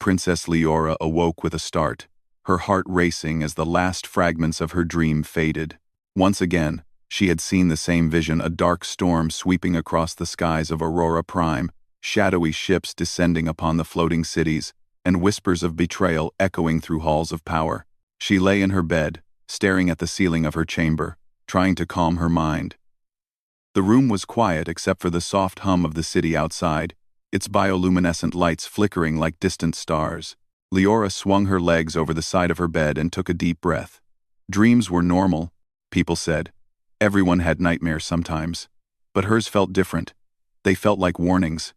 Princess Leora awoke with a start, her heart racing as the last fragments of her dream faded. Once again, she had seen the same vision, a dark storm sweeping across the skies of Aurora Prime, shadowy ships descending upon the floating cities, and whispers of betrayal echoing through halls of power. She lay in her bed, staring at the ceiling of her chamber, trying to calm her mind. The room was quiet except for the soft hum of the city outside, its bioluminescent lights flickering like distant stars. Leora swung her legs over the side of her bed and took a deep breath. Dreams were normal, people said. Everyone had nightmares sometimes. But hers felt different. They felt like warnings.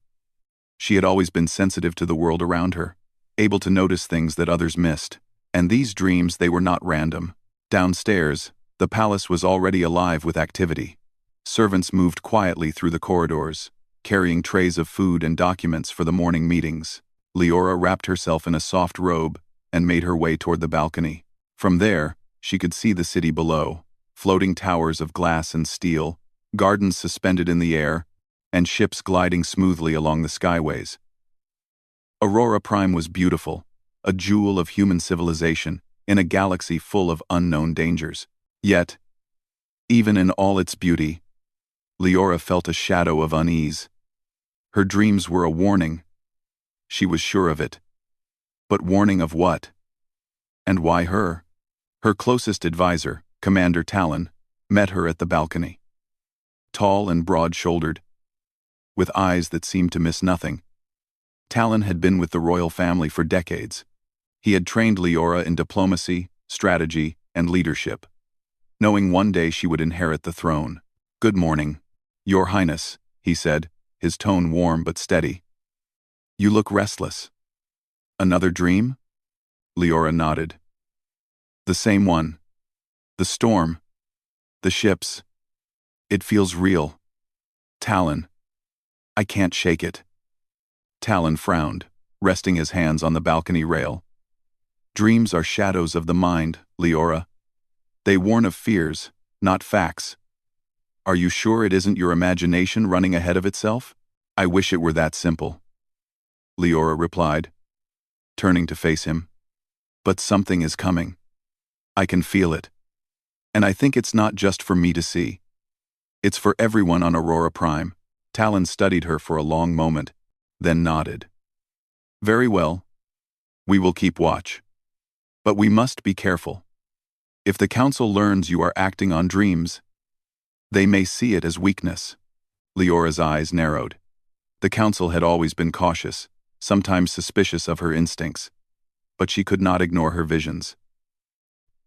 She had always been sensitive to the world around her, able to notice things that others missed. And these dreams, they were not random. Downstairs, the palace was already alive with activity. Servants moved quietly through the corridors, carrying trays of food and documents for the morning meetings. Leora wrapped herself in a soft robe and made her way toward the balcony. From there, she could see the city below, floating towers of glass and steel, gardens suspended in the air, and ships gliding smoothly along the skyways. Aurora Prime was beautiful, a jewel of human civilization in a galaxy full of unknown dangers. Yet, even in all its beauty, Leora felt a shadow of unease. Her dreams were a warning. She was sure of it. But warning of what? And why her? Her closest advisor, Commander Talon, met her at the balcony. Tall and broad-shouldered, with eyes that seemed to miss nothing. Talon had been with the royal family for decades. He had trained Leora in diplomacy, strategy, and leadership, knowing one day she would inherit the throne. "Good morning, Your Highness," he said, his tone warm but steady. "You look restless." "Another dream?" Leora nodded. "The same one. The storm. The ships. It feels real. Talon. I can't shake it." Talon frowned, resting his hands on the balcony rail. "Dreams are shadows of the mind, Leora. They warn of fears, not facts. Are you sure it isn't your imagination running ahead of itself?" "I wish it were that simple," Leora replied, turning to face him. "But something is coming. I can feel it. And I think it's not just for me to see. It's for everyone on Aurora Prime." Talon studied her for a long moment, then nodded. "Very well. We will keep watch. But we must be careful. If the Council learns you are acting on dreams, they may see it as weakness." Leora's eyes narrowed. The Council had always been cautious, sometimes suspicious of her instincts. But she could not ignore her visions.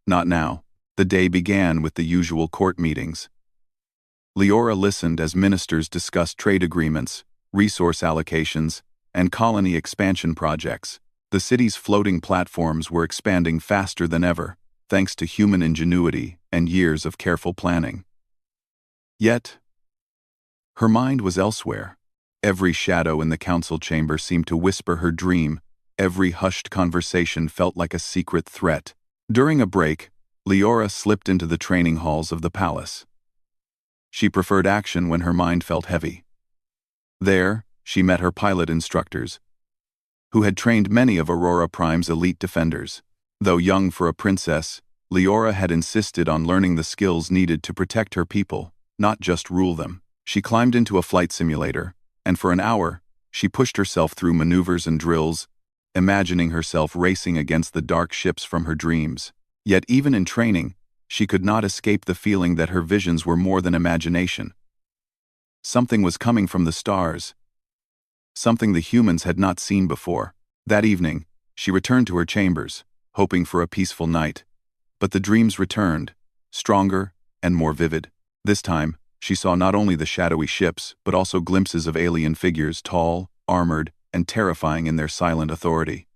Not now. The day began with the usual court meetings. Leora listened as ministers discussed trade agreements, resource allocations, and colony expansion projects. The city's floating platforms were expanding faster than ever, thanks to human ingenuity and years of careful planning. Yet, her mind was elsewhere. Every shadow in the council chamber seemed to whisper her dream. Every hushed conversation felt like a secret threat. During a break, Leora slipped into the training halls of the palace. She preferred action when her mind felt heavy. There, she met her pilot instructors, who had trained many of Aurora Prime's elite defenders. Though young for a princess, Leora had insisted on learning the skills needed to protect her people, not just rule them. She climbed into a flight simulator, and for an hour, she pushed herself through maneuvers and drills, imagining herself racing against the dark ships from her dreams. Yet even in training, she could not escape the feeling that her visions were more than imagination. Something was coming from the stars. Something the humans had not seen before. That evening, she returned to her chambers, hoping for a peaceful night. But the dreams returned, stronger and more vivid. This time, she saw not only the shadowy ships, but also glimpses of alien figures, tall, armored, and terrifying in their silent authority.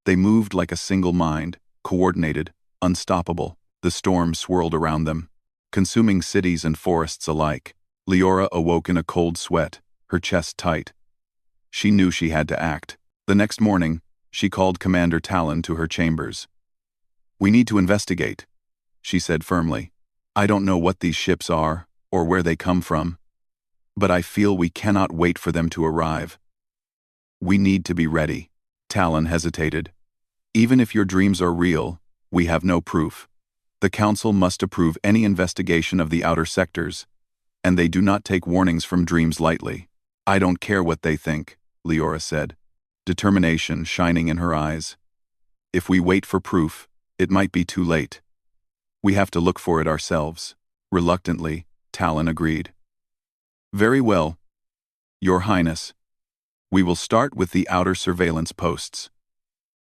They moved like a single mind, coordinated, unstoppable. The storm swirled around them, consuming cities and forests alike. Leora awoke in a cold sweat, her chest tight. She knew she had to act. The next morning, she called Commander Talon to her chambers. "We need to investigate," she said firmly. "I don't know what these ships are, or where they come from, but I feel we cannot wait for them to arrive. We need to be ready." Talon hesitated. Even if your dreams are real, we have no proof. The Council must approve any investigation of the outer sectors, and they do not take warnings from dreams lightly. I don't care what they think, Leora said, determination shining in her eyes. If we wait for proof, it might be too late. We have to look for it ourselves. Reluctantly, Talon agreed. Very well, Your Highness. We will start with the outer surveillance posts.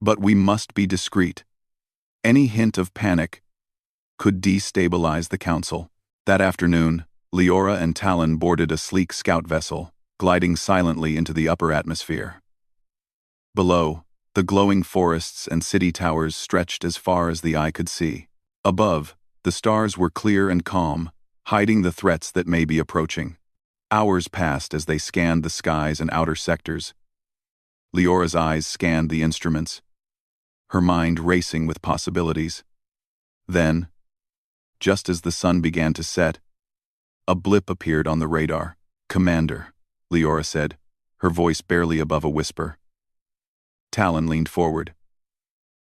But we must be discreet. Any hint of panic could destabilize the Council. That afternoon, Leora and Talon boarded a sleek scout vessel, gliding silently into the upper atmosphere. Below, the glowing forests and city towers stretched as far as the eye could see. Above, the stars were clear and calm, hiding the threats that may be approaching. Hours passed as they scanned the skies and outer sectors. Leora's eyes scanned the instruments, her mind racing with possibilities. Then, just as the sun began to set, a blip appeared on the radar. Commander, Leora said, her voice barely above a whisper. Talon leaned forward.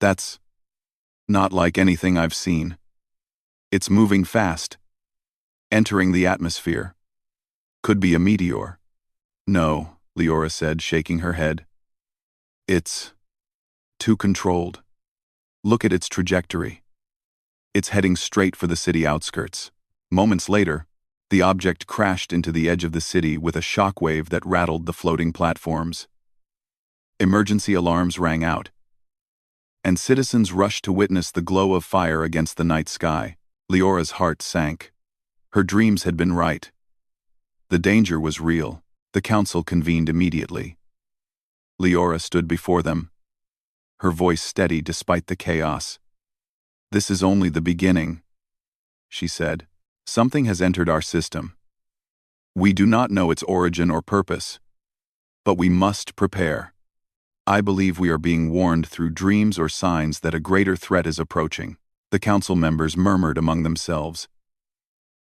That's not like anything I've seen. It's moving fast, entering the atmosphere. Could be a meteor. No, Leora said, shaking her head. It's too controlled. Look at its trajectory. It's heading straight for the city outskirts. Moments later, the object crashed into the edge of the city with a shockwave that rattled the floating platforms. Emergency alarms rang out, and citizens rushed to witness the glow of fire against the night sky. Leora's heart sank. Her dreams had been right. The danger was real. The Council convened immediately. Leora stood before them, her voice steady despite the chaos. This is only the beginning, she said. Something has entered our system. We do not know its origin or purpose, but we must prepare. I believe we are being warned through dreams or signs that a greater threat is approaching. The Council members murmured among themselves.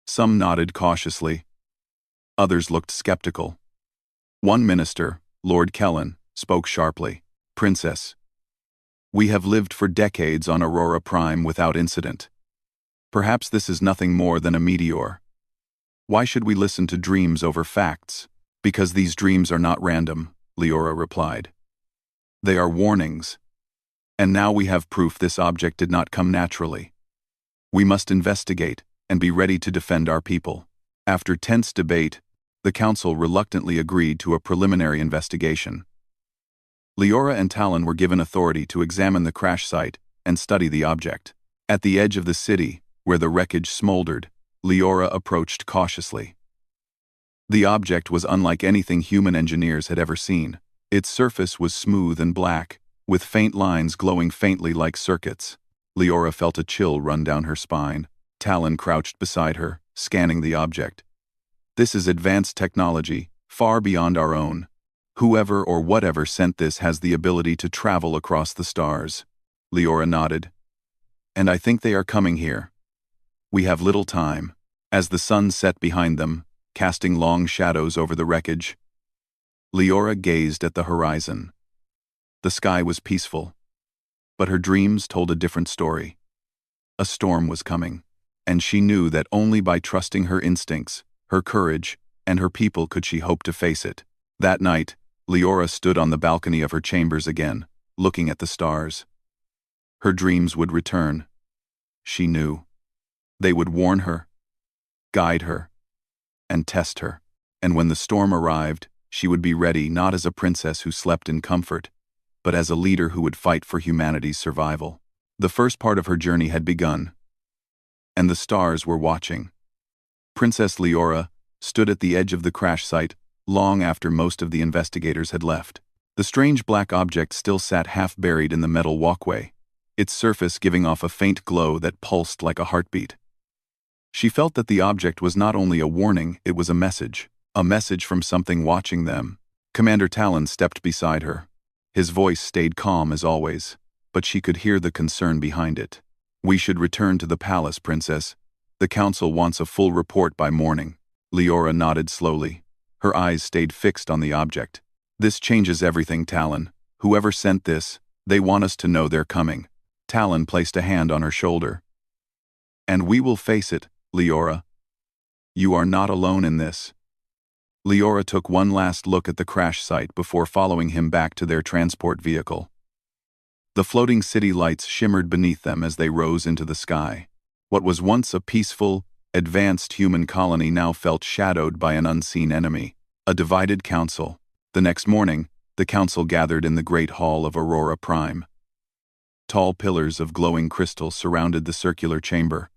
Some nodded cautiously. Others looked skeptical. One minister, Lord Kellen, spoke sharply. Princess, we have lived for decades on Aurora Prime without incident. Perhaps this is nothing more than a meteor. Why should we listen to dreams over facts? Because these dreams are not random, Leora replied. They are warnings. And now we have proof this object did not come naturally. We must investigate and be ready to defend our people. After tense debate, the Council reluctantly agreed to a preliminary investigation. Leora and Talon were given authority to examine the crash site and study the object. At the edge of the city, where the wreckage smoldered, Leora approached cautiously. The object was unlike anything human engineers had ever seen. Its surface was smooth and black, with faint lines glowing faintly like circuits. Leora felt a chill run down her spine. Talon crouched beside her, scanning the object. This is advanced technology, far beyond our own. Whoever or whatever sent this has the ability to travel across the stars. Leora nodded. And I think they are coming here. We have little time. As the sun set behind them, casting long shadows over the wreckage, Leora gazed at the horizon. The sky was peaceful, but her dreams told a different story. A storm was coming, and she knew that only by trusting her instincts, her courage, and her people could she hope to face it. That night, Leora stood on the balcony of her chambers again, looking at the stars. Her dreams would return. She knew. They would warn her, guide her, and test her. And when the storm arrived, she would be ready not as a princess who slept in comfort, but as a leader who would fight for humanity's survival. The first part of her journey had begun, and the stars were watching. Princess Leora stood at the edge of the crash site long after most of the investigators had left. The strange black object still sat half-buried in the metal walkway, its surface giving off a faint glow that pulsed like a heartbeat. She felt that the object was not only a warning, it was a message from something watching them. Commander Talon stepped beside her. His voice stayed calm as always, but she could hear the concern behind it. We should return to the palace, Princess. The Council wants a full report by morning. Leora nodded slowly. Her eyes stayed fixed on the object. This changes everything, Talon. Whoever sent this, they want us to know they're coming. Talon placed a hand on her shoulder. And we will face it, Leora. You are not alone in this. Leora took one last look at the crash site before following him back to their transport vehicle. The floating city lights shimmered beneath them as they rose into the sky. What was once a peaceful, advanced human colony now felt shadowed by an unseen enemy, a divided council. The next morning, the council gathered in the great hall of Aurora Prime. Tall pillars of glowing crystal surrounded the circular chamber,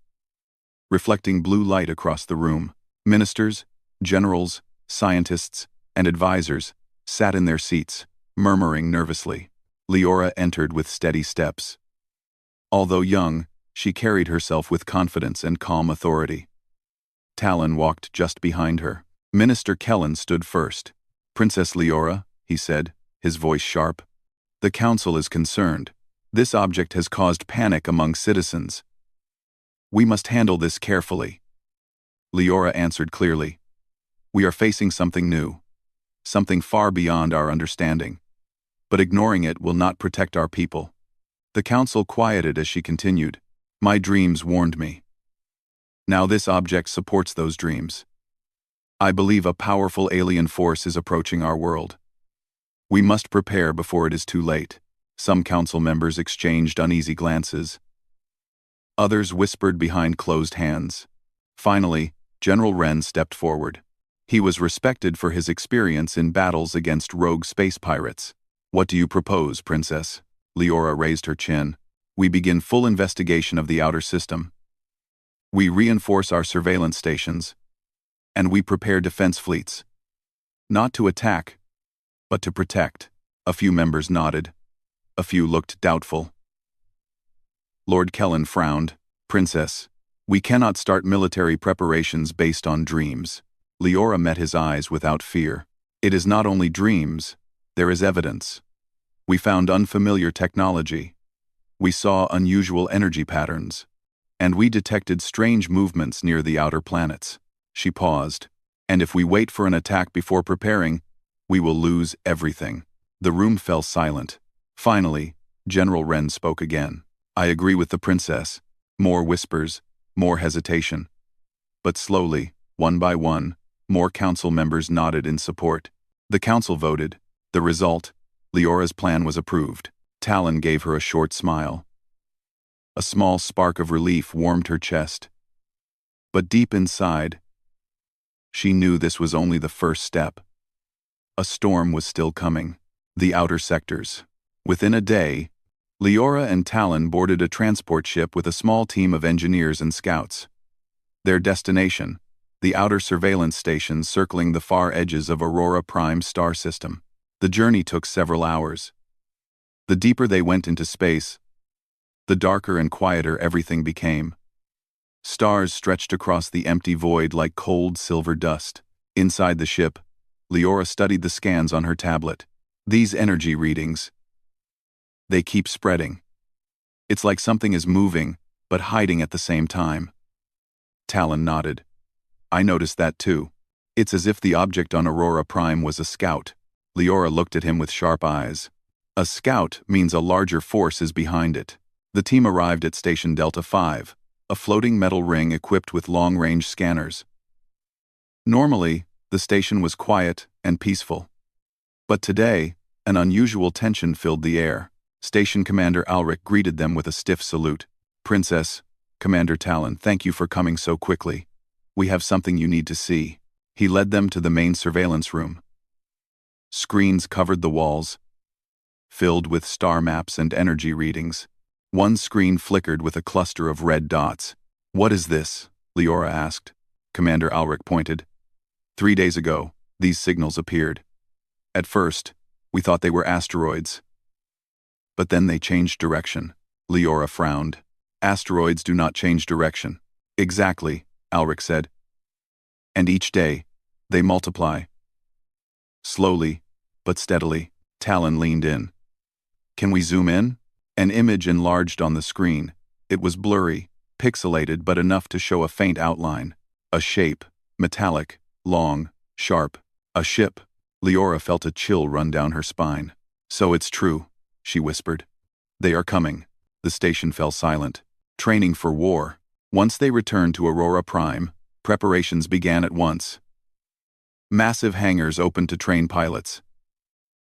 reflecting blue light across the room. Ministers, generals, scientists, and advisors sat in their seats, murmuring nervously. Leora entered with steady steps. Although young, she carried herself with confidence and calm authority. Talon walked just behind her. Minister Kellen stood first. Princess Leora, he said, his voice sharp. The council is concerned. This object has caused panic among citizens. We must handle this carefully. Leora answered clearly. We are facing something new, something far beyond our understanding. But ignoring it will not protect our people. The council quieted as she continued. My dreams warned me. Now this object supports those dreams. I believe a powerful alien force is approaching our world. We must prepare before it is too late. Some council members exchanged uneasy glances. Others whispered behind closed hands. Finally, General Wren stepped forward. He was respected for his experience in battles against rogue space pirates. What do you propose, Princess? Leora raised her chin. We begin full investigation of the outer system. We reinforce our surveillance stations. And we prepare defense fleets. Not to attack, but to protect. A few members nodded. A few looked doubtful. Lord Kellen frowned. Princess, we cannot start military preparations based on dreams. Leora met his eyes without fear. It is not only dreams, there is evidence. We found unfamiliar technology. We saw unusual energy patterns. And we detected strange movements near the outer planets. She paused. And if we wait for an attack before preparing, we will lose everything. The room fell silent. Finally, General Wren spoke again. I agree with the princess. More whispers, more hesitation. But slowly, one by one, more council members nodded in support. The council voted. The result, Leora's plan was approved. Talon gave her a short smile. A small spark of relief warmed her chest. But deep inside, she knew this was only the first step. A storm was still coming. The outer sectors. Within a day, Leora and Talon boarded a transport ship with a small team of engineers and scouts. Their destination, the outer surveillance stations circling the far edges of Aurora Prime star system. The journey took several hours. The deeper they went into space, the darker and quieter everything became. Stars stretched across the empty void like cold silver dust. Inside the ship, Leora studied the scans on her tablet. These energy readings, they keep spreading. It's like something is moving, but hiding at the same time. Talon nodded. I noticed that too. It's as if the object on Aurora Prime was a scout. Leora looked at him with sharp eyes. A scout means a larger force is behind it. The team arrived at Station Delta 5, a floating metal ring equipped with long-range scanners. Normally, the station was quiet and peaceful. But today, an unusual tension filled the air. Station Commander Alric greeted them with a stiff salute. Princess, Commander Talon, thank you for coming so quickly. We have something you need to see. He led them to the main surveillance room. Screens covered the walls, filled with star maps and energy readings. One screen flickered with a cluster of red dots. What is this? Leora asked. Commander Alric pointed. 3 days ago, these signals appeared. At first, we thought they were asteroids. But then they changed direction. Leora frowned. Asteroids do not change direction. Exactly, Alric said. And each day, they multiply. Slowly, but steadily. Talon leaned in. Can we zoom in? An image enlarged on the screen. It was blurry, pixelated but enough to show a faint outline. A shape, metallic, long, sharp. A ship. Leora felt a chill run down her spine. So it's true, she whispered. They are coming. The station fell silent. Training for war. Once they returned to Aurora Prime, preparations began at once. Massive hangars opened to train pilots.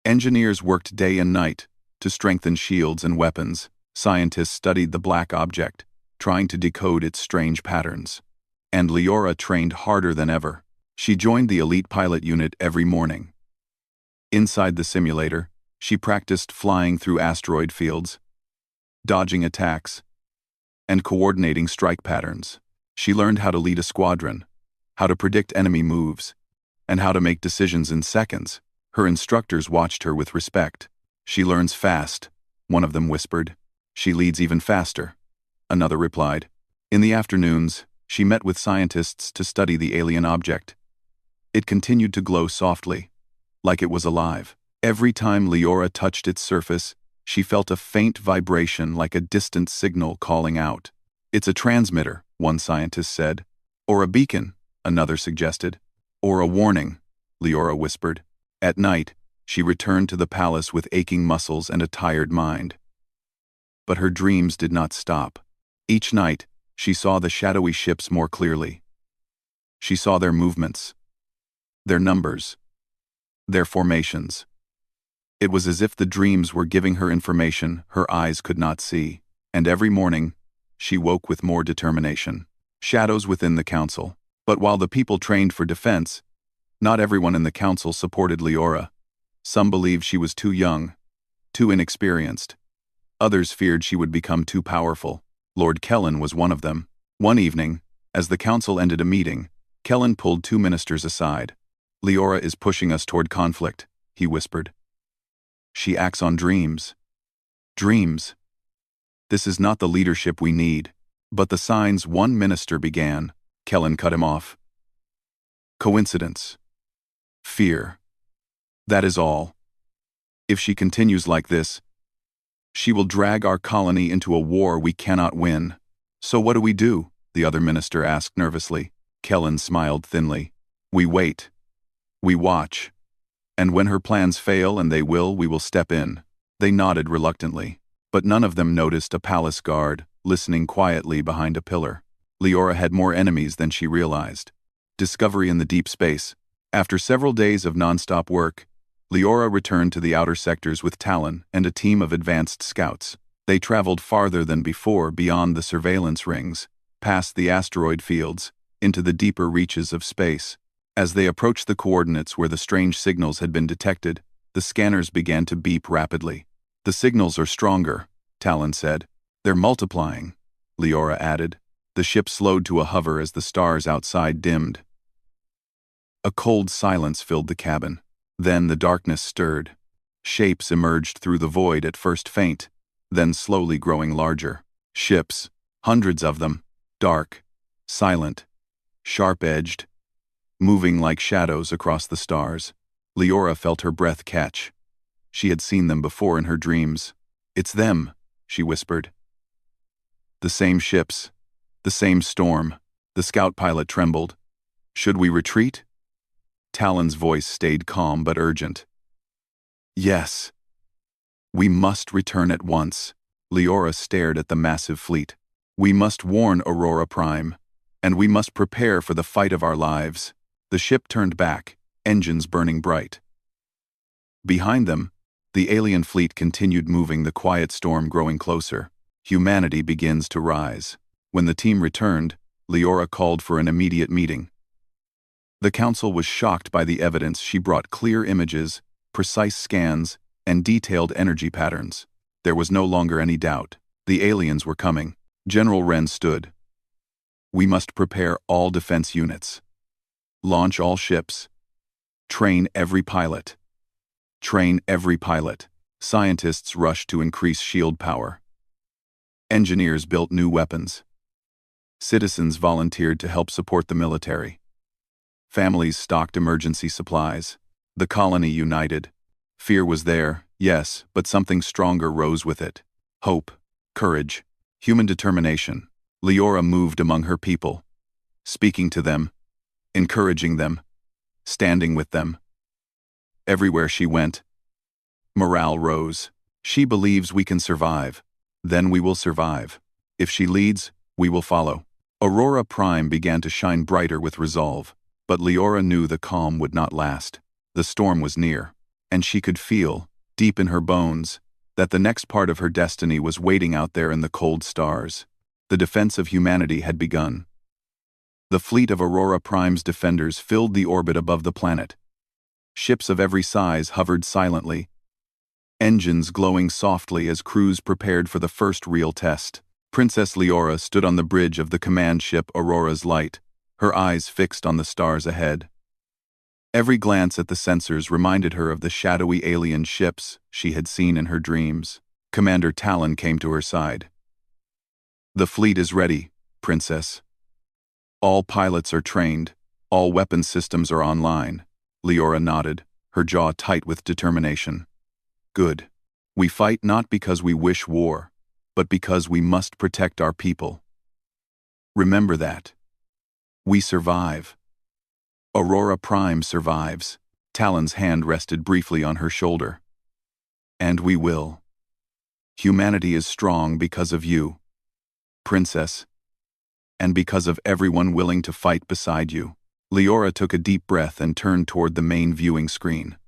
Engineers worked day and night to strengthen shields and weapons. Scientists studied the black object, trying to decode its strange patterns. And Leora trained harder than ever. She joined the elite pilot unit every morning. Inside the simulator, she practiced flying through asteroid fields, dodging attacks, and coordinating strike patterns. She learned how to lead a squadron, how to predict enemy moves, and how to make decisions in seconds. Her instructors watched her with respect. She learns fast, one of them whispered. She leads even faster, another replied. In the afternoons, she met with scientists to study the alien object. It continued to glow softly, like it was alive. Every time Leora touched its surface, she felt a faint vibration like a distant signal calling out. It's a transmitter, one scientist said. Or a beacon, another suggested. Or a warning, Leora whispered. At night, she returned to the palace with aching muscles and a tired mind. But her dreams did not stop. Each night, she saw the shadowy ships more clearly. She saw their movements, their numbers, their formations. It was as if the dreams were giving her information her eyes could not see, and every morning, she woke with more determination. Shadows within the council. But while the people trained for defense, not everyone in the council supported Leora. Some believed she was too young, too inexperienced. Others feared she would become too powerful. Lord Kellen was one of them. One evening, as the council ended a meeting, Kellen pulled two ministers aside. Leora is pushing us toward conflict, he whispered. She acts on dreams. Dreams. This is not the leadership we need. But the signs, one minister began. Kellen cut him off. Coincidence. Fear. That is all. If she continues like this, she will drag our colony into a war we cannot win. So what do? The other minister asked nervously. Kellen smiled thinly. We wait. We watch. And when her plans fail, and they will, we will step in. They nodded reluctantly. But none of them noticed a palace guard, listening quietly behind a pillar. Leora had more enemies than she realized. Discovery in the deep space. After several days of non-stop work, Leora returned to the outer sectors with Talon and a team of advanced scouts. They traveled farther than before beyond the surveillance rings, past the asteroid fields, into the deeper reaches of space. As they approached the coordinates where the strange signals had been detected, the scanners began to beep rapidly. The signals are stronger, Talon said. They're multiplying, Leora added. The ship slowed to a hover as the stars outside dimmed. A cold silence filled the cabin. Then the darkness stirred. Shapes emerged through the void, at first faint, then slowly growing larger. Ships, hundreds of them, dark, silent, sharp-edged, moving like shadows across the stars. Leora felt her breath catch. She had seen them before in her dreams. It's them, she whispered. The same ships, the same storm. The scout pilot trembled. Should we retreat? Talon's voice stayed calm but urgent. Yes. We must return at once. Leora stared at the massive fleet. We must warn Aurora Prime, and we must prepare for the fight of our lives. The ship turned back, engines burning bright. Behind them, the alien fleet continued moving, the quiet storm growing closer. Humanity begins to rise. When the team returned, Leora called for an immediate meeting. The council was shocked by the evidence she brought: clear images, precise scans, and detailed energy patterns. There was no longer any doubt. The aliens were coming. General Wren stood. We must prepare all defense units. Launch all ships. Train every pilot. Train every pilot. Scientists rushed to increase shield power. Engineers built new weapons. Citizens volunteered to help support the military. Families stocked emergency supplies. The colony united. Fear was there, yes, but something stronger rose with it. Hope, courage, human determination. Leora moved among her people, speaking to them, encouraging them, standing with them. Everywhere she went, Morale rose. She believes we can survive. Then we will survive. If she leads, we will follow. Aurora Prime began to shine brighter with resolve, but Leora knew the calm would not last. The storm was near, and she could feel, deep in her bones, that the next part of her destiny was waiting out there in the cold stars. The defense of humanity had begun. The fleet of Aurora Prime's defenders filled the orbit above the planet. Ships of every size hovered silently, engines glowing softly as crews prepared for the first real test. Princess Leora stood on the bridge of the command ship Aurora's Light, her eyes fixed on the stars ahead. Every glance at the sensors reminded her of the shadowy alien ships she had seen in her dreams. Commander Talon came to her side. "The fleet is ready, Princess. All pilots are trained, all weapon systems are online." Leora nodded, her jaw tight with determination. "Good. We fight not because we wish war, but because we must protect our people. Remember that. We survive. Aurora Prime survives." Talon's hand rested briefly on her shoulder. "And we will. Humanity is strong because of you, Princess, and because of everyone willing to fight beside you." Leora took a deep breath and turned toward the main viewing screen.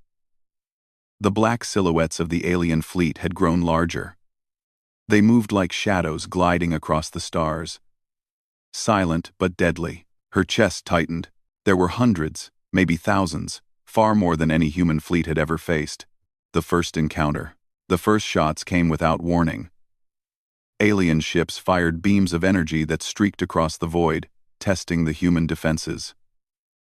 The black silhouettes of the alien fleet had grown larger. They moved like shadows gliding across the stars. Silent but deadly. Her chest tightened. There were hundreds, maybe thousands, far more than any human fleet had ever faced. The first encounter. The first shots came without warning. Alien ships fired beams of energy that streaked across the void, testing the human defenses.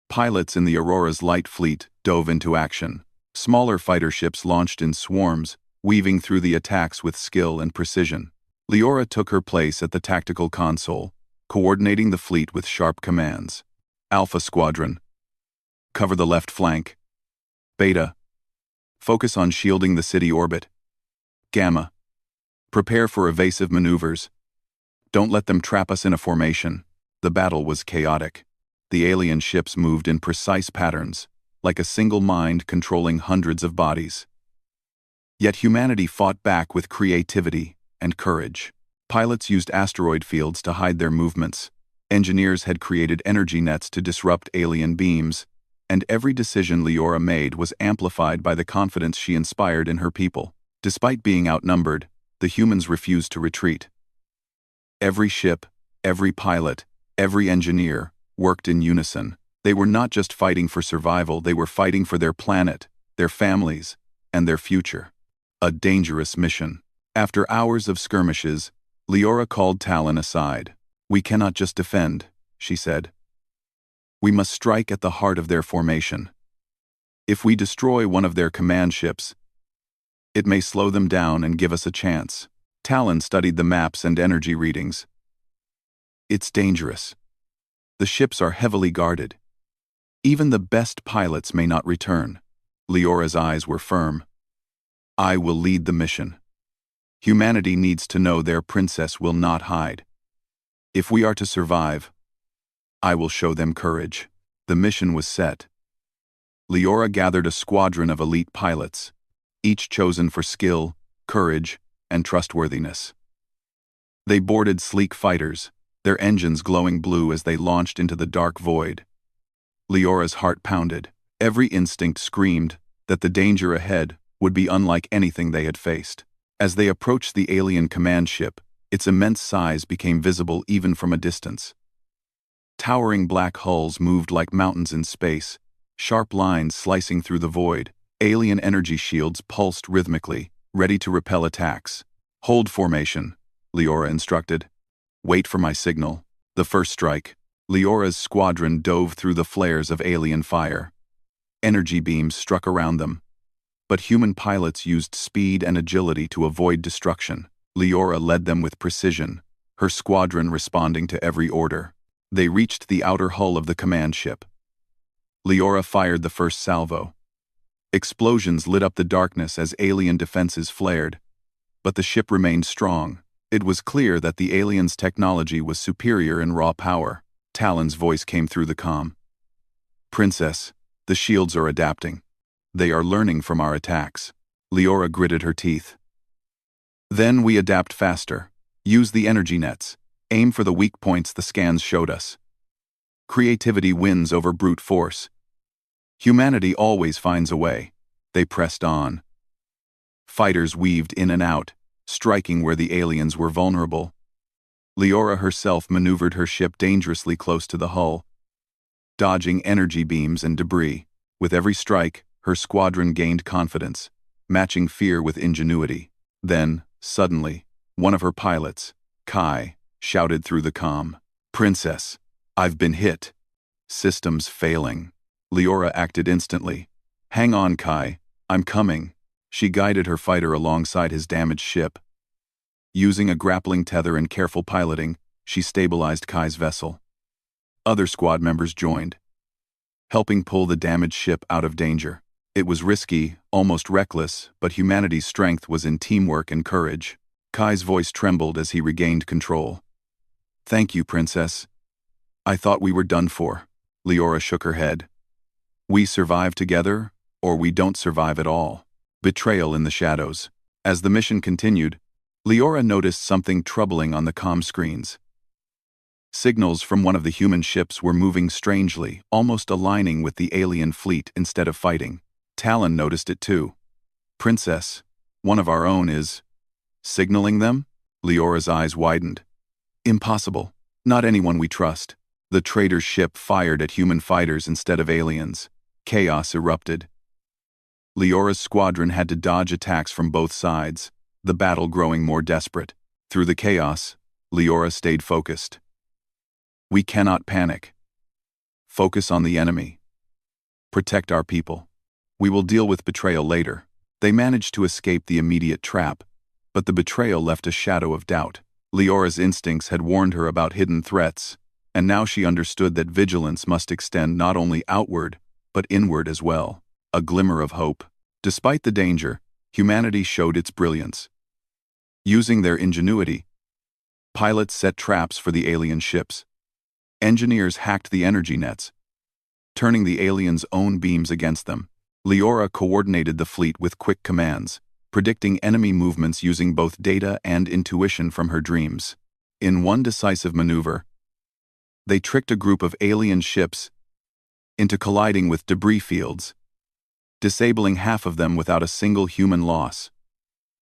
Pilots in the Aurora's Light fleet dove into action. Smaller fighter ships launched in swarms, weaving through the attacks with skill and precision. Leora took her place at the tactical console, coordinating the fleet with sharp commands. Alpha Squadron. Cover the left flank. Beta. Focus on shielding the city orbit. Gamma. Prepare for evasive maneuvers. Don't let them trap us in a formation. The battle was chaotic. The alien ships moved in precise patterns, like a single mind controlling hundreds of bodies. Yet humanity fought back with creativity and courage. Pilots used asteroid fields to hide their movements. Engineers had created energy nets to disrupt alien beams, and every decision Leora made was amplified by the confidence she inspired in her people. Despite being outnumbered, the humans refused to retreat. Every ship, every pilot, every engineer worked in unison. They were not just fighting for survival, they were fighting for their planet, their families, and their future. A dangerous mission. After hours of skirmishes, Leora called Talon aside. "We cannot just defend," she said. "We must strike at the heart of their formation. If we destroy one of their command ships, it may slow them down and give us a chance." Talon studied the maps and energy readings. "It's dangerous. The ships are heavily guarded. Even the best pilots may not return." Leora's eyes were firm. "I will lead the mission. Humanity needs to know their princess will not hide. If we are to survive, I will show them courage." The mission was set. Leora gathered a squadron of elite pilots, each chosen for skill, courage, and trustworthiness. They boarded sleek fighters, their engines glowing blue as they launched into the dark void. Leora's heart pounded. Every instinct screamed that the danger ahead would be unlike anything they had faced. As they approached the alien command ship, its immense size became visible even from a distance. Towering black hulls moved like mountains in space, sharp lines slicing through the void. Alien energy shields pulsed rhythmically, ready to repel attacks. "Hold formation," Leora instructed. "Wait for my signal." The first strike. Leora's squadron dove through the flares of alien fire. Energy beams struck around them, but human pilots used speed and agility to avoid destruction. Leora led them with precision, her squadron responding to every order. They reached the outer hull of the command ship. Leora fired the first salvo. Explosions lit up the darkness as alien defenses flared, but the ship remained strong. It was clear that the aliens' technology was superior in raw power. Talon's voice came through the comm. "Princess, the shields are adapting. They are learning from our attacks." Leora gritted her teeth. Then we adapt faster. Use the energy nets. Aim for the weak points the scans showed us. Creativity wins over brute force. Humanity always finds a way. They pressed on. Fighters weaved in and out, striking where the aliens were vulnerable. Leora herself maneuvered her ship dangerously close to the hull, dodging energy beams and debris. With every strike, her squadron gained confidence, matching fear with ingenuity. Then, suddenly, one of her pilots, Kai, shouted through the comm, "Princess, I've been hit." Systems failing. Leora acted instantly. "Hang on, Kai, I'm coming." She guided her fighter alongside his damaged ship. Using a grappling tether and careful piloting, she stabilized Kai's vessel. Other squad members joined, helping pull the damaged ship out of danger. It was risky, almost reckless, but humanity's strength was in teamwork and courage. Kai's voice trembled as he regained control. "Thank you, Princess. I thought we were done for." Leora shook her head. "We survive together, or we don't survive at all." Betrayal in the shadows. As the mission continued, Leora noticed something troubling on the comm screens. Signals from one of the human ships were moving strangely, almost aligning with the alien fleet instead of fighting. Talon noticed it too. "Princess, one of our own is signaling them?" Leora's eyes widened. "Impossible. Not anyone we trust." The traitor's ship fired at human fighters instead of aliens. Chaos erupted. Leora's squadron had to dodge attacks from both sides, the battle growing more desperate. Through the chaos, Leora stayed focused. "We cannot panic. Focus on the enemy. Protect our people. We will deal with betrayal later." They managed to escape the immediate trap, but the betrayal left a shadow of doubt. Leora's instincts had warned her about hidden threats, and now she understood that vigilance must extend not only outward, but inward as well. A glimmer of hope. Despite the danger, humanity showed its brilliance. Using their ingenuity, pilots set traps for the alien ships. Engineers hacked the energy nets, turning the aliens' own beams against them. Leora coordinated the fleet with quick commands, predicting enemy movements using both data and intuition from her dreams. In one decisive maneuver, they tricked a group of alien ships into colliding with debris fields, disabling half of them without a single human loss.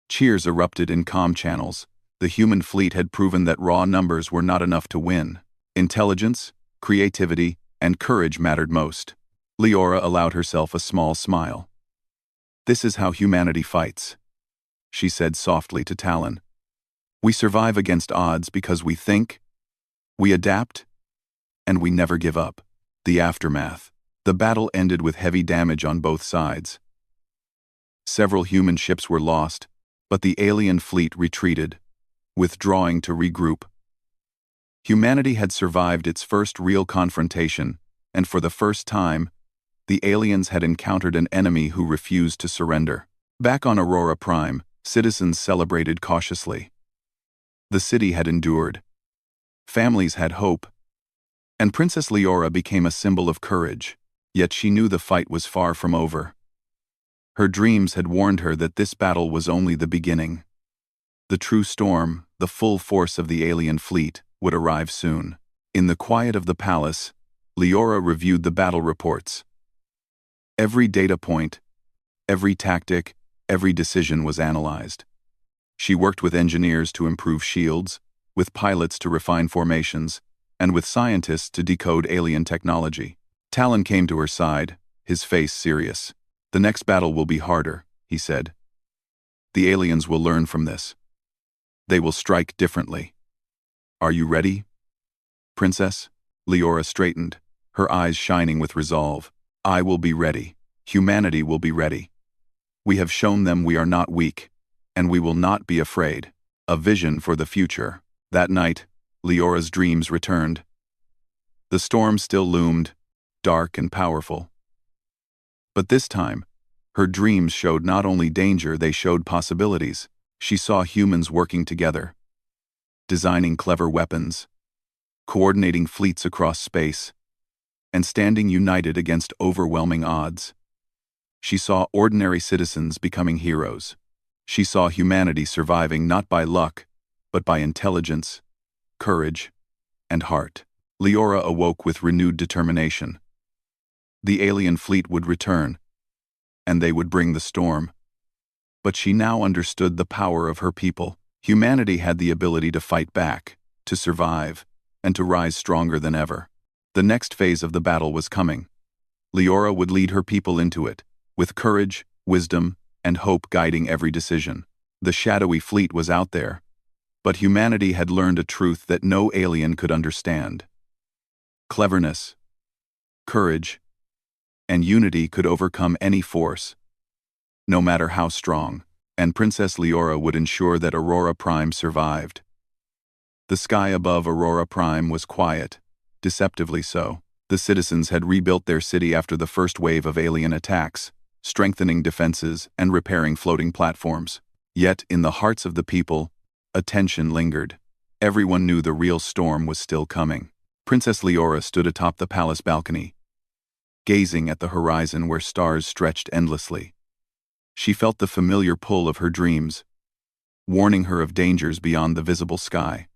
Cheers erupted in comm channels. The human fleet had proven that raw numbers were not enough to win. Intelligence, creativity, and courage mattered most. Leora allowed herself a small smile. "This is how humanity fights," she said softly to Talon. "We survive against odds because we think, we adapt, and we never give up." The aftermath. The battle ended with heavy damage on both sides. Several human ships were lost, but the alien fleet retreated, withdrawing to regroup. Humanity had survived its first real confrontation, and for the first time, the aliens had encountered an enemy who refused to surrender. Back on Aurora Prime, citizens celebrated cautiously. The city had endured. Families had hope. And Princess Leora became a symbol of courage, yet she knew the fight was far from over. Her dreams had warned her that this battle was only the beginning. The true storm, the full force of the alien fleet, would arrive soon. In the quiet of the palace, Leora reviewed the battle reports. Every data point, every tactic, every decision was analyzed. She worked with engineers to improve shields, with pilots to refine formations, and with scientists to decode alien technology. Talon came to her side, his face serious. "The next battle will be harder," he said. "The aliens will learn from this. They will strike differently. Are you ready, Princess?" Leora straightened, her eyes shining with resolve. "I will be ready. Humanity will be ready. We have shown them we are not weak, and we will not be afraid." A vision for the future. That night, Leora's dreams returned. The storm still loomed, dark and powerful. But this time, her dreams showed not only danger, they showed possibilities. She saw humans working together, designing clever weapons, coordinating fleets across space, and standing united against overwhelming odds. She saw ordinary citizens becoming heroes. She saw humanity surviving not by luck, but by intelligence, courage, and heart. Leora awoke with renewed determination. The alien fleet would return, and they would bring the storm. But she now understood the power of her people. Humanity had the ability to fight back, to survive, and to rise stronger than ever. The next phase of the battle was coming. Leora would lead her people into it, with courage, wisdom, and hope guiding every decision. The shadowy fleet was out there, but humanity had learned a truth that no alien could understand. Cleverness, courage, and unity could overcome any force, no matter how strong, and Princess Leora would ensure that Aurora Prime survived. The sky above Aurora Prime was quiet, deceptively so. The citizens had rebuilt their city after the first wave of alien attacks, strengthening defenses and repairing floating platforms. Yet, in the hearts of the people, a tension lingered. Everyone knew the real storm was still coming. Princess Leora stood atop the palace balcony, gazing at the horizon where stars stretched endlessly. She felt the familiar pull of her dreams, warning her of dangers beyond the visible sky.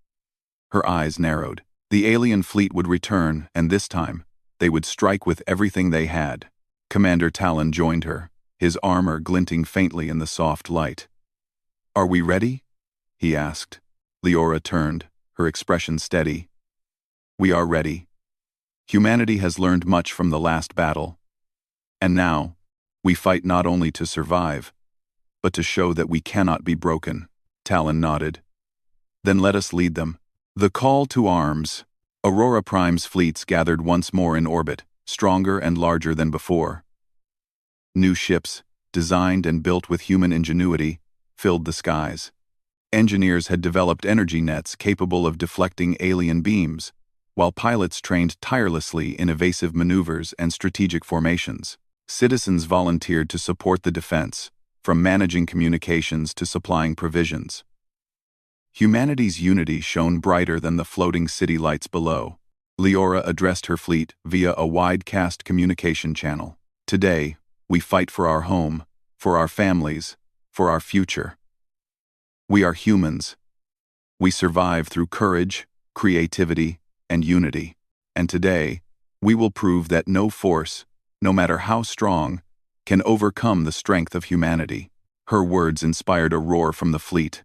Her eyes narrowed. The alien fleet would return, and this time, they would strike with everything they had. Commander Talon joined her, his armor glinting faintly in the soft light. "Are we ready?" he asked. Leora turned, her expression steady. "We are ready. Humanity has learned much from the last battle. And now, we fight not only to survive, but to show that we cannot be broken." Talon nodded. "Then let us lead them." The call to arms. Aurora Prime's fleets gathered once more in orbit, stronger and larger than before. New ships, designed and built with human ingenuity, filled the skies. Engineers had developed energy nets capable of deflecting alien beams, while pilots trained tirelessly in evasive maneuvers and strategic formations. Citizens volunteered to support the defense, from managing communications to supplying provisions. Humanity's unity shone brighter than the floating city lights below. Leora addressed her fleet via a wide-cast communication channel. "Today, we fight for our home, for our families, for our future. We are humans. We survive through courage, creativity, and unity. And today, we will prove that no force, no matter how strong, can overcome the strength of humanity." Her words inspired a roar from the fleet.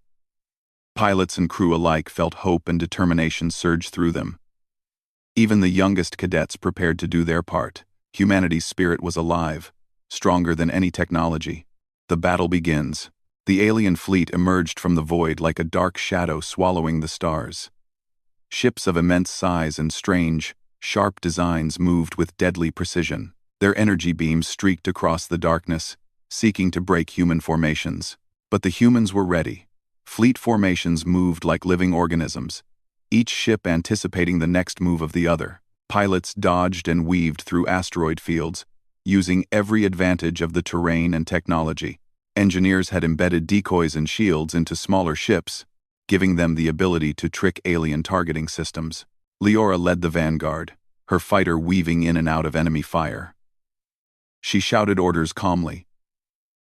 Pilots and crew alike felt hope and determination surge through them. Even the youngest cadets prepared to do their part. Humanity's spirit was alive, stronger than any technology. The battle begins. The alien fleet emerged from the void like a dark shadow swallowing the stars. Ships of immense size and strange, sharp designs moved with deadly precision. Their energy beams streaked across the darkness, seeking to break human formations. But the humans were ready. Fleet formations moved like living organisms, each ship anticipating the next move of the other. Pilots dodged and weaved through asteroid fields, using every advantage of the terrain and technology. Engineers had embedded decoys and shields into smaller ships, giving them the ability to trick alien targeting systems. Leora led the vanguard, her fighter weaving in and out of enemy fire. She shouted orders calmly,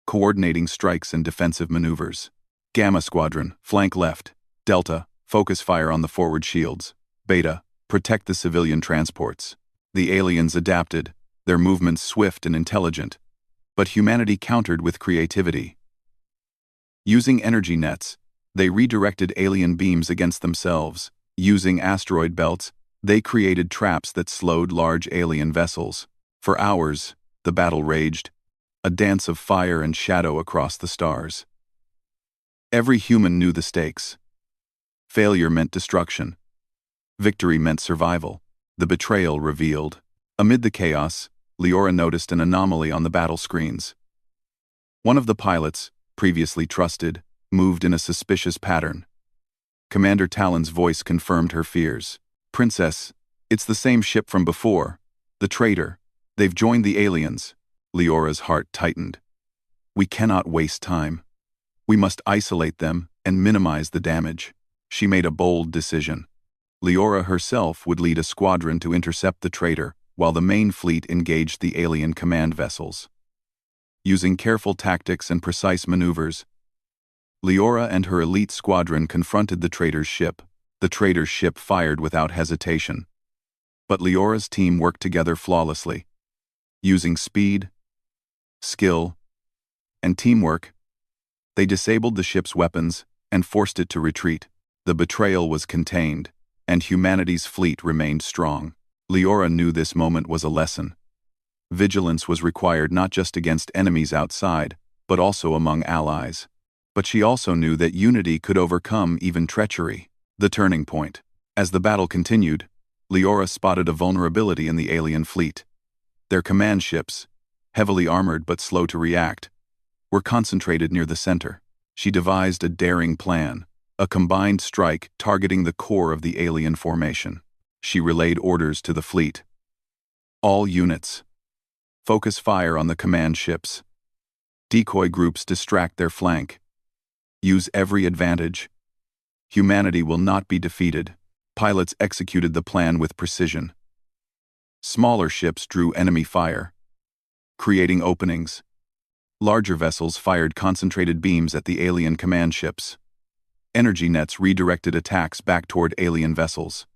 coordinating strikes and defensive maneuvers. "Gamma Squadron, flank left. Delta, focus fire on the forward shields. Beta, protect the civilian transports." The aliens adapted, their movements swift and intelligent, but humanity countered with creativity. Using energy nets, they redirected alien beams against themselves. Using asteroid belts, they created traps that slowed large alien vessels. For hours, the battle raged, a dance of fire and shadow across the stars. Every human knew the stakes. Failure meant destruction. Victory meant survival. The betrayal revealed. Amid the chaos, Leora noticed an anomaly on the battle screens. One of the pilots, previously trusted, moved in a suspicious pattern. Commander Talon's voice confirmed her fears. "Princess, it's the same ship from before. The traitor. They've joined the aliens." Leora's heart tightened. "We cannot waste time. We must isolate them and minimize the damage." She made a bold decision. Leora herself would lead a squadron to intercept the traitor, while the main fleet engaged the alien command vessels. Using careful tactics and precise maneuvers, Leora and her elite squadron confronted the traitor's ship. The traitor's ship fired without hesitation. But Leora's team worked together flawlessly. Using speed, skill, and teamwork, they disabled the ship's weapons and forced it to retreat. The betrayal was contained, and humanity's fleet remained strong. Leora knew this moment was a lesson. Vigilance was required not just against enemies outside, but also among allies. But she also knew that unity could overcome even treachery. The turning point. As the battle continued, Leora spotted a vulnerability in the alien fleet. Their command ships, heavily armored but slow to react, were concentrated near the center. She devised a daring plan, a combined strike targeting the core of the alien formation. She relayed orders to the fleet. All units, focus fire on the command ships. Decoy groups distract their flank. Use every advantage. Humanity will not be defeated. Pilots executed the plan with precision. Smaller ships drew enemy fire, creating openings. Larger vessels fired concentrated beams at the alien command ships. Energy nets redirected attacks back toward alien vessels.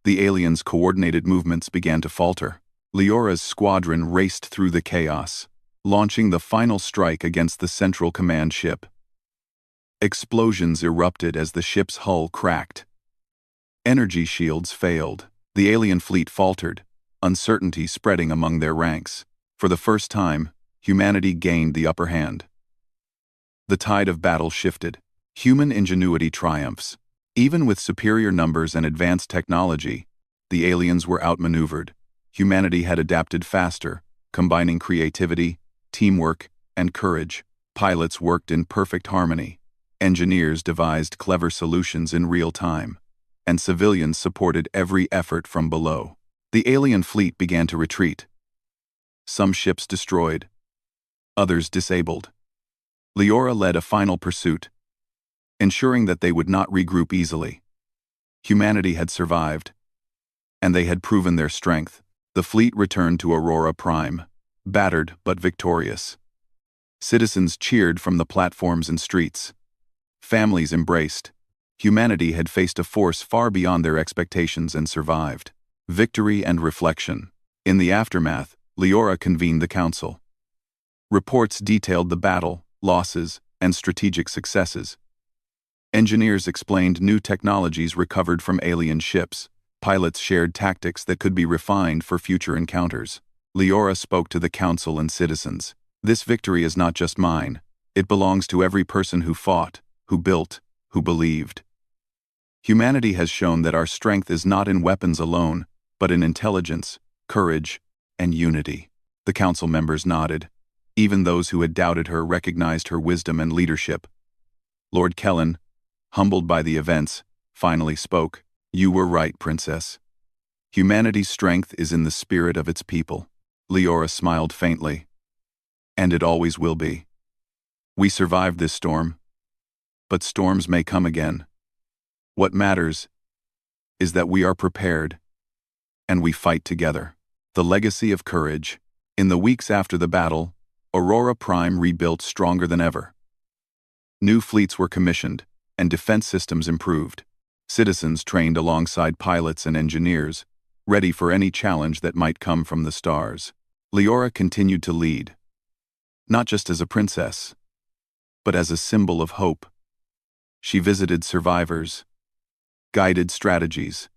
The aliens' coordinated movements began to falter. Leora's squadron raced through the chaos, launching the final strike against the central command ship. Explosions erupted as the ship's hull cracked. Energy shields failed. The alien fleet faltered, uncertainty spreading among their ranks. For the first time, humanity gained the upper hand. The tide of battle shifted. Human ingenuity triumphs. Even with superior numbers and advanced technology, the aliens were outmaneuvered. Humanity had adapted faster, combining creativity, teamwork, and courage. Pilots worked in perfect harmony. Engineers devised clever solutions in real time, and civilians supported every effort from below. The alien fleet began to retreat. Some ships destroyed, others disabled. Leora led a final pursuit, ensuring that they would not regroup easily. Humanity had survived, and they had proven their strength. The fleet returned to Aurora Prime, battered but victorious. Citizens cheered from the platforms and streets. Families embraced. Humanity had faced a force far beyond their expectations and survived. Victory and reflection. In the aftermath, Leora convened the council. Reports detailed the battle, losses, and strategic successes. Engineers explained new technologies recovered from alien ships. Pilots shared tactics that could be refined for future encounters. Leora spoke to the council and citizens. This victory is not just mine. It belongs to every person who fought, who built, who believed. Humanity has shown that our strength is not in weapons alone, but in intelligence, courage, and unity. The council members nodded. Even those who had doubted her recognized her wisdom and leadership. Lord Kellen, humbled by the events, finally spoke. You were right, Princess. Humanity's strength is in the spirit of its people. Leora smiled faintly. And it always will be. We survived this storm. But storms may come again. What matters is that we are prepared, and we fight together. The legacy of courage. In the weeks after the battle, Aurora Prime rebuilt stronger than ever. New fleets were commissioned, and defense systems improved. Citizens trained alongside pilots and engineers, ready for any challenge that might come from the stars. Leora continued to lead, not just as a princess, but as a symbol of hope. She visited survivors, guided strategies,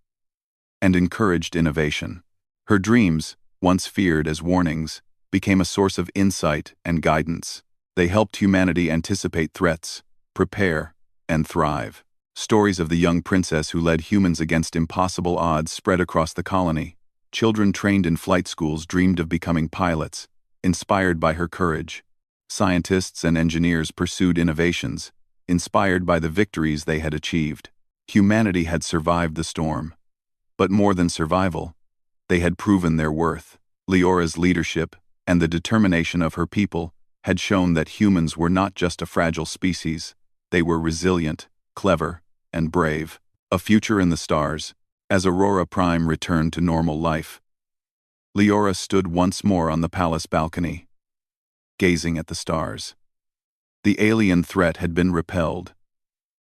and encouraged innovation. Her dreams, once feared as warnings, became a source of insight and guidance. They helped humanity anticipate threats, prepare, and thrive. Stories of the young princess who led humans against impossible odds spread across the colony. Children trained in flight schools dreamed of becoming pilots, inspired by her courage. Scientists and engineers pursued innovations, inspired by the victories they had achieved. Humanity had survived the storm. But more than survival, they had proven their worth. Leora's leadership and the determination of her people had shown that humans were not just a fragile species. They were resilient, clever, and brave. A future in the stars. As Aurora Prime returned to normal life, Leora stood once more on the palace balcony, gazing at the stars. The alien threat had been repelled.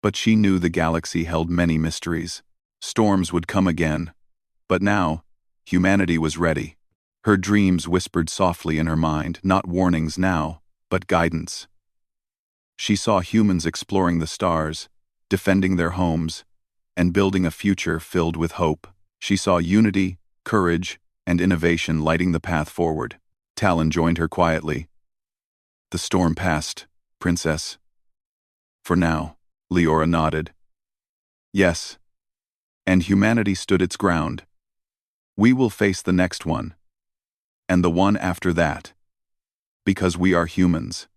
But she knew the galaxy held many mysteries. Storms would come again. But now, humanity was ready. Her dreams whispered softly in her mind, not warnings now, but guidance. She saw humans exploring the stars, defending their homes, and building a future filled with hope. She saw unity, courage, and innovation lighting the path forward. Talon joined her quietly. "The storm passed, Princess." "For now," Leora nodded. "Yes. And humanity stood its ground. We will face the next one. And the one after that. Because we are humans.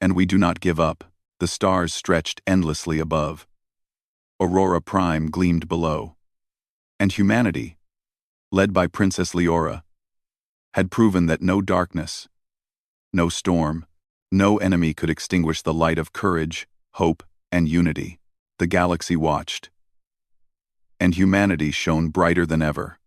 And we do not give up." The stars stretched endlessly above. Aurora Prime gleamed below. And humanity, led by Princess Leora, had proven that no darkness, no storm, no enemy could extinguish the light of courage, hope, and unity. The galaxy watched. And humanity shone brighter than ever.